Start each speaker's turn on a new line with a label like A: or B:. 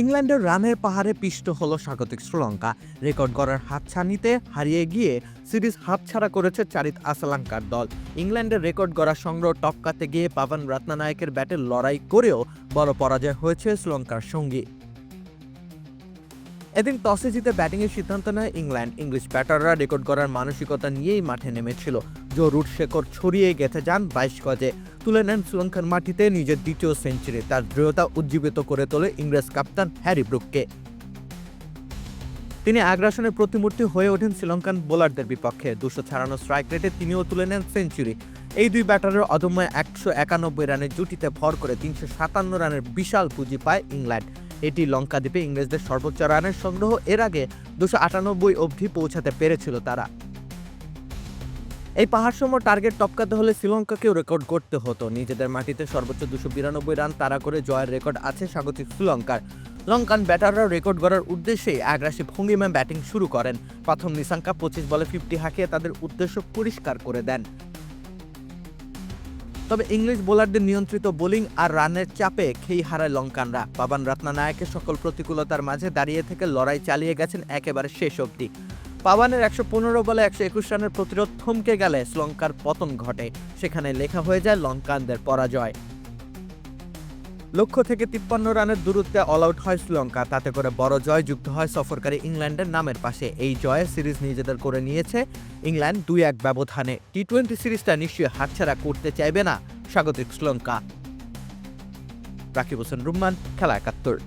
A: ইংল্যান্ডের রানের পাহাড়ে পিষ্ট হল স্বাগতিক শ্রীলঙ্কা। রেকর্ড গড়ার হাতছানিতে হারিয়ে গিয়ে সিরিজ হাতছাড়া করেছে চারিত আসালাঙ্কার দল। ইংল্যান্ডের রেকর্ড গড়া সংগ্রহ টপকাতে গিয়ে পাভান রাত্নানায়েকের ব্যাটে লড়াই করেও বড় পরাজয় হয়েছে শ্রীলঙ্কার সঙ্গী। এদিন টসে জিতে ব্যাটিংয়ের সিদ্ধান্ত নেয় ইংল্যান্ড। ইংলিশ ব্যাটাররা রেকর্ড গড়ার মানসিকতা নিয়েই মাঠে নেমেছিল। জো রুট শেকর ছড়িয়ে গেঁথে যান 22 গজে, তুলে নেন শ্রীলঙ্কার মাটিতে নিজের দ্বিতীয় সেঞ্চুরি। তার দৃঢ়তা উজ্জীবিত করে তোলে ইংরেজ কাপ্তান হ্যারি ব্রুককে। তিনি আগ্রাসনের প্রতিমূর্তি হয়ে ওঠেন শ্রীলঙ্কান বোলারদের বিপক্ষে। 296 স্ট্রাইক রেটে তিনিও তুলে নেন সেঞ্চুরি। এই দুই ব্যাটারের অদম্য 191 রানের জুটিতে ভর করে 357 রানের বিশাল পুঁজি পায় ইংল্যান্ড। এটি লঙ্কা দ্বীপে ইংরেজদের সর্বোচ্চ রানের সংগ্রহ। এর আগে 298 অবধি পৌঁছাতে পেরেছিল তারা। এই পাহাড়সম টার্গেট টপকাতে হলে শ্রীলঙ্কাকেও রেকর্ড করতে হতো। নিজেদের মাটিতে সর্বোচ্চ 292 রান তাড়া করে জয়ের রেকর্ড আছে স্বাগতিক শ্রীলঙ্কার। লঙ্কান ব্যাটাররা রেকর্ড গড়ার উদ্দেশ্যেই আগ্রাসী ভঙ্গিমায় ব্যাটিং শুরু করেন। প্রথম নিসাঙ্কা 25 বলে 50 হাঁকিয়ে তাদের উদ্দেশ্য পরিষ্কার করে দেন। তবে ইংলিশ বোলারদের নিয়ন্ত্রিত বোলিং আর রানের চাপে খেই হারায় লঙ্কানরা। পাভান রাত্নানায়েকের সকল প্রতিকূলতার মাঝে দাঁড়িয়ে থেকে লড়াই চালিয়ে গেছেন একেবারে শেষ অবধি। পাভানের 115 বলে 121 রানের প্রতিরোধ থমকে গেলে শ্রীলঙ্কার পতন ঘটে। সেখানে লেখা হয়ে যায় লঙ্কানদের পরাজয়। লক্ষ্য থেকে 53 রানের দূরত্বে অল আউট হয় শ্রীলঙ্কা। তাতে করে বড় জয় যুক্ত হয় সফরকারী ইংল্যান্ডের নামের পাশে। এই জয়ে সিরিজ নিজেদের করে নিয়েছে ইংল্যান্ড 2-1 ব্যবধানে। টি-20 সিরিজটা নিশ্চয়ই হাতছাড়া করতে চাইবে না স্বাগতিক শ্রীলঙ্কা। রাকিব হোসেন রুম্মান, খেলা 71।